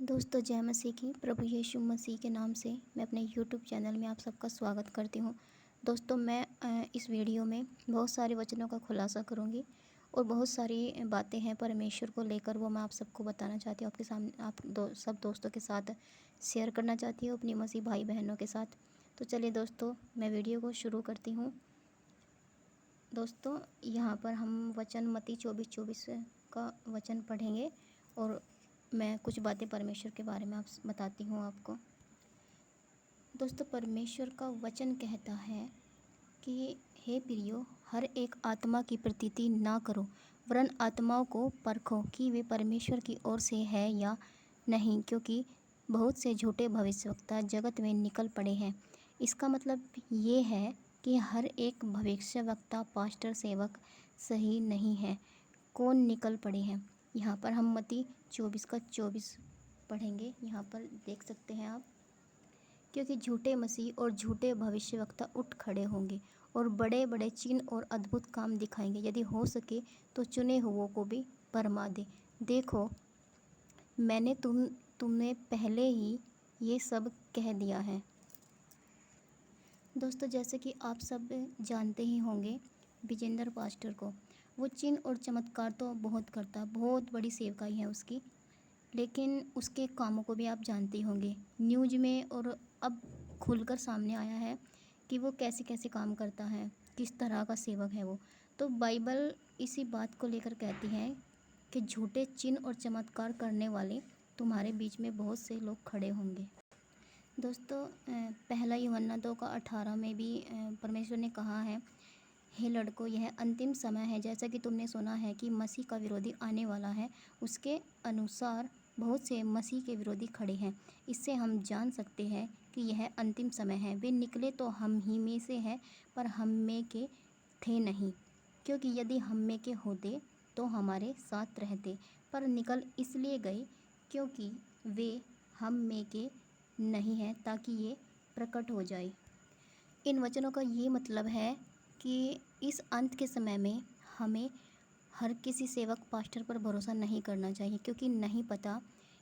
दोस्तों जय मसीह की। प्रभु यीशु मसीह के नाम से मैं अपने यूट्यूब चैनल में आप सबका स्वागत करती हूँ। दोस्तों मैं इस वीडियो में बहुत सारे वचनों का खुलासा करूँगी और बहुत सारी बातें हैं परमेश्वर को लेकर, वो मैं आप सबको बताना चाहती हूँ, आपके सामने सब दोस्तों के साथ शेयर करना चाहती हूँ, अपनी मसीह भाई बहनों के साथ। तो चलिए दोस्तों मैं वीडियो को शुरू करती हूँ। दोस्तों यहाँ पर हम वचन मत्ती 24:24 का वचन पढ़ेंगे और मैं कुछ बातें परमेश्वर के बारे में आप बताती हूँ आपको। दोस्तों परमेश्वर का वचन कहता है कि हे प्रियो, हर एक आत्मा की प्रतीति ना करो, वरन आत्माओं को परखो कि वे परमेश्वर की ओर से है या नहीं, क्योंकि बहुत से झूठे भविष्यवक्ता जगत में निकल पड़े हैं। इसका मतलब ये है कि हर एक भविष्यवक्ता, पास्टर, सेवक सही नहीं है। कौन निकल पड़े हैं? यहाँ पर हम मत्ती 24:24 पढ़ेंगे। यहाँ पर देख सकते हैं आप, क्योंकि झूठे मसीह और झूठे भविष्यवक्ता उठ खड़े होंगे और बड़े बड़े चिन्ह और अद्भुत काम दिखाएंगे, यदि हो सके तो चुने हुओं को भी भरमा दे। देखो, मैंने तुम्हें पहले ही ये सब कह दिया है। दोस्तों जैसे कि आप सब जानते ही होंगे विजेंद्र पास्टर को, वो चिन्ह और चमत्कार तो बहुत करता, बहुत बड़ी सेवकाई है उसकी, लेकिन उसके कामों को भी आप जानते होंगे। न्यूज़ में और अब खुलकर सामने आया है कि वो कैसे कैसे काम करता है, किस तरह का सेवक है वो। तो बाइबल इसी बात को लेकर कहती है कि झूठे चिन्ह और चमत्कार करने वाले तुम्हारे बीच में बहुत से लोग खड़े होंगे। दोस्तों पहला यूहन्ना 2:18 में भी परमेश्वर ने कहा है, हे लड़कों, यह अंतिम समय है, जैसा कि तुमने सुना है कि मसीह का विरोधी आने वाला है, उसके अनुसार बहुत से मसीह के विरोधी खड़े हैं। इससे हम जान सकते हैं कि यह अंतिम समय है। वे निकले तो हम ही में से हैं, पर हम में के थे नहीं, क्योंकि यदि हम में के होते तो हमारे साथ रहते, पर निकल इसलिए गए क्योंकि वे हम में के नहीं हैं, ताकि ये प्रकट हो जाए। इन वचनों का ये मतलब है कि इस अंत के समय में हमें हर किसी सेवक, पास्टर पर भरोसा नहीं करना चाहिए, क्योंकि नहीं पता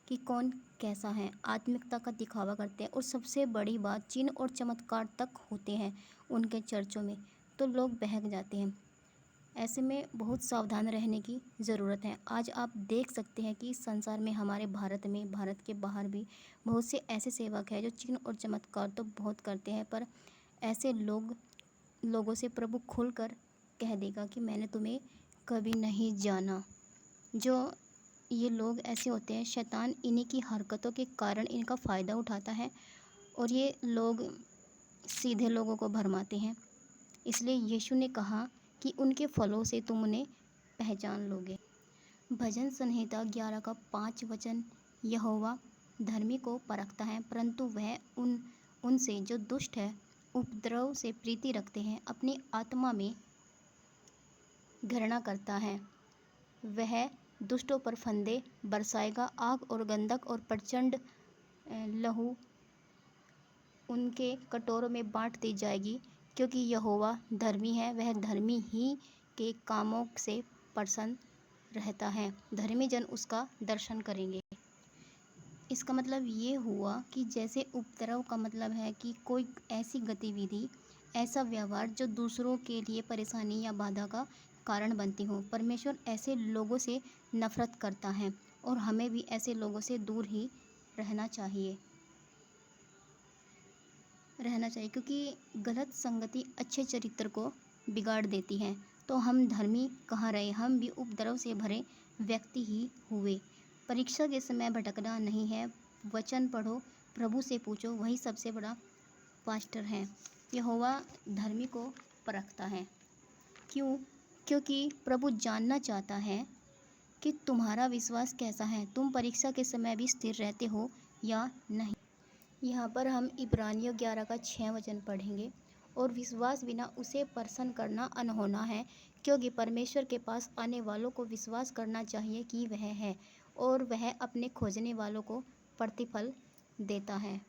कि कौन कैसा है। आत्मिकता का दिखावा करते हैं और सबसे बड़ी बात, चिन्ह और चमत्कार तक होते हैं उनके चर्चों में, तो लोग बहक जाते हैं। ऐसे में बहुत सावधान रहने की ज़रूरत है। आज आप देख सकते हैं कि संसार में, हमारे भारत में, भारत के बाहर भी बहुत से ऐसे सेवक हैं जो चिन्ह और चमत्कार तो बहुत करते हैं, पर ऐसे लोगों से प्रभु खुलकर कह देगा कि मैंने तुम्हें कभी नहीं जाना। जो ये लोग ऐसे होते हैं, शैतान इन्हीं की हरकतों के कारण इनका फ़ायदा उठाता है और ये लोग सीधे लोगों को भरमाते हैं। इसलिए यीशु ने कहा कि उनके फलों से तुम उन्हें पहचान लोगे। भजन संहिता 11:5 वचन, यहोवा धर्मी को परखता है, परंतु वह उनसे जो दुष्ट है, उपद्रव से प्रीति रखते हैं, अपनी आत्मा में घृणा करता है। वह दुष्टों पर फंदे बरसाएगा, आग और गंधक और प्रचंड लहू उनके कटोरों में बांट दी जाएगी, क्योंकि यहोवा धर्मी है, वह धर्मी ही के कामों से प्रसन्न रहता है। धर्मी जन उसका दर्शन करेंगे। इसका मतलब ये हुआ कि जैसे उपद्रव का मतलब है कि कोई ऐसी गतिविधि, ऐसा व्यवहार जो दूसरों के लिए परेशानी या बाधा का कारण बनती हो। परमेश्वर ऐसे लोगों से नफरत करता है और हमें भी ऐसे लोगों से दूर ही रहना चाहिए, क्योंकि गलत संगति अच्छे चरित्र को बिगाड़ देती है। तो हम धर्मी कहाँ रहे, हम भी उपद्रव से भरे व्यक्ति ही हुए। परीक्षा के समय भटकना नहीं है। वचन पढ़ो, प्रभु से पूछो, वही सबसे बड़ा पास्टर है। यहोवा धर्मी को परखता है। क्यों? क्योंकि प्रभु जानना चाहता है कि तुम्हारा विश्वास कैसा है, तुम परीक्षा के समय भी स्थिर रहते हो या नहीं। यहाँ पर हम इब्रानियों 11:6 वचन पढ़ेंगे, और विश्वास बिना उसे प्रसन्न करना अनहोना है, क्योंकि परमेश्वर के पास आने वालों को विश्वास करना चाहिए कि वह है, और वह अपने खोजने वालों को प्रतिफल देता है।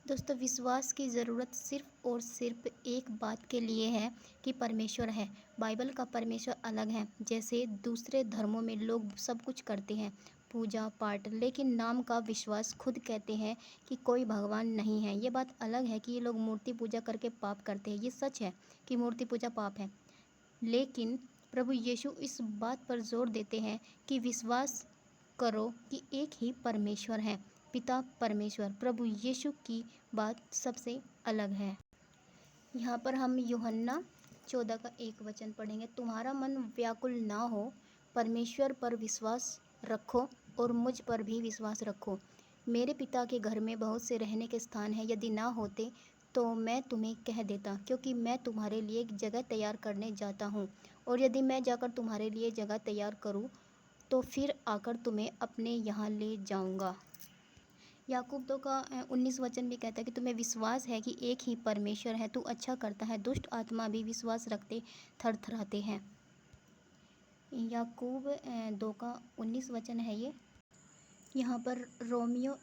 दोस्तों विश्वास की ज़रूरत सिर्फ और सिर्फ एक बात के लिए है कि परमेश्वर है। बाइबल का परमेश्वर अलग है। जैसे दूसरे धर्मों में लोग सब कुछ करते हैं, पूजा पाठ, लेकिन नाम का विश्वास। खुद कहते हैं कि कोई भगवान नहीं है। ये बात अलग है कि ये लोग मूर्ति पूजा करके पाप करते हैं। ये सच है कि मूर्ति पूजा पाप है, लेकिन प्रभु यीशु इस बात पर जोर देते हैं कि विश्वास करो कि एक ही परमेश्वर है, पिता परमेश्वर। प्रभु यीशु की बात सबसे अलग है। यहाँ पर हम यूहन्ना 14 का 1 वचन पढ़ेंगे। तुम्हारा मन व्याकुल ना हो, परमेश्वर पर विश्वास रखो और मुझ पर भी विश्वास रखो। मेरे पिता के घर में बहुत से रहने के स्थान हैं। यदि ना होते तो मैं तुम्हें कह देता, क्योंकि मैं तुम्हारे लिए एक जगह तैयार करने जाता हूँ। और यदि मैं जाकर तुम्हारे लिए जगह तैयार करूँ तो फिर आकर तुम्हें अपने यहाँ ले जाऊँगा। याकूब 2 का 19 वचन भी कहता है कि तुम्हें विश्वास है कि एक ही परमेश्वर है, तू अच्छा करता है। दुष्ट आत्मा भी विश्वास रखते थरथराते हैं। याकूब 2 का 19 वचन है ये। यहाँ पर रोमियो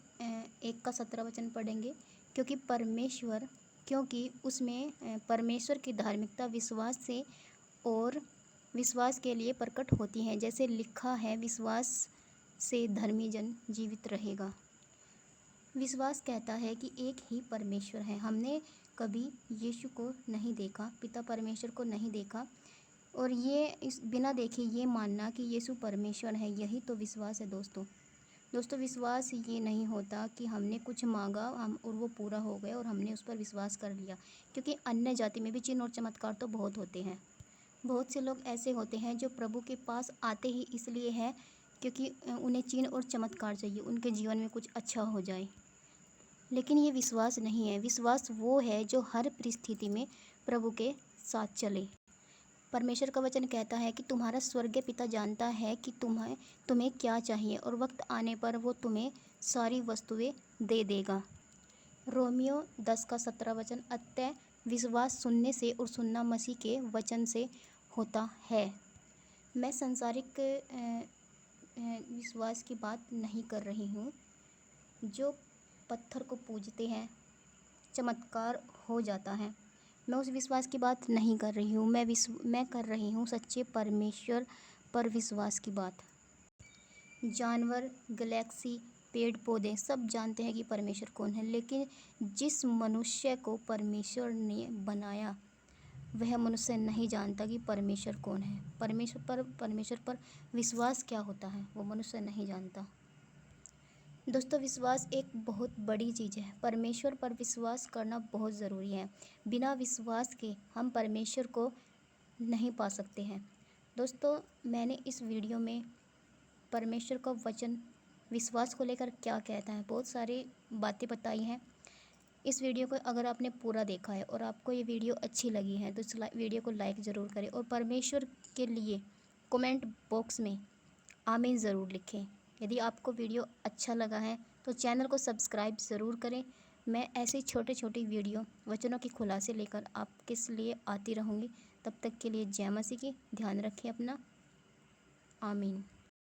1 का 17 वचन पढ़ेंगे। क्योंकि उसमें परमेश्वर की धार्मिकता विश्वास से और विश्वास के लिए प्रकट होती है। जैसे लिखा है, विश्वास से धर्मी जन जीवित रहेगा। विश्वास कहता है कि एक ही परमेश्वर है। हमने कभी यीशु को नहीं देखा, पिता परमेश्वर को नहीं देखा, और ये इस बिना देखे ये मानना कि यीशु परमेश्वर है, यही तो विश्वास है दोस्तों। विश्वास ये नहीं होता कि हमने कुछ मांगा हम और वो पूरा हो गया और हमने उस पर विश्वास कर लिया, क्योंकि अन्य जाति में भी चिन्ह और चमत्कार तो बहुत होते हैं। बहुत से लोग ऐसे होते हैं जो प्रभु के पास आते ही इसलिए है क्योंकि उन्हें चिन्ह और चमत्कार चाहिए, उनके जीवन में कुछ अच्छा हो जाए। लेकिन ये विश्वास नहीं है। विश्वास वो है जो हर परिस्थिति में प्रभु के साथ चले। परमेश्वर का वचन कहता है कि तुम्हारा स्वर्गीय पिता जानता है कि तुम्हें क्या चाहिए, और वक्त आने पर वो तुम्हें सारी वस्तुएं दे देगा। रोमियो 10 का 17 वचन। अतः विश्वास सुनने से और सुनना मसीह के वचन से होता है। मैं सांसारिक विश्वास की बात नहीं कर रही हूँ। जो पत्थर को पूजते हैं, चमत्कार हो जाता है, मैं उस विश्वास की बात नहीं कर रही हूँ। मैं कर रही हूँ सच्चे परमेश्वर पर विश्वास की बात। जानवर, गैलेक्सी, पेड़ पौधे सब जानते हैं कि परमेश्वर कौन है, लेकिन जिस मनुष्य को परमेश्वर ने बनाया वह मनुष्य नहीं जानता कि परमेश्वर कौन है। परमेश्वर पर विश्वास क्या होता है वो मनुष्य नहीं जानता। दोस्तों, विश्वास एक बहुत बड़ी चीज़ है। परमेश्वर पर विश्वास करना बहुत ज़रूरी है। बिना विश्वास के हम परमेश्वर को नहीं पा सकते हैं। दोस्तों, मैंने इस वीडियो में परमेश्वर का वचन विश्वास को लेकर क्या कहता है, बहुत सारी बातें बताई हैं। इस वीडियो को अगर आपने पूरा देखा है और आपको ये वीडियो अच्छी लगी है तो इस वीडियो को लाइक ज़रूर करें, और परमेश्वर के लिए कमेंट बॉक्स में आमीन ज़रूर लिखें। यदि आपको वीडियो अच्छा लगा है तो चैनल को सब्सक्राइब ज़रूर करें। मैं ऐसे छोटे छोटे वीडियो वचनों के खुलासे लेकर आपके लिए आती रहूँगी। तब तक के लिए जय मसीह की। ध्यान रखें अपना। आमीन।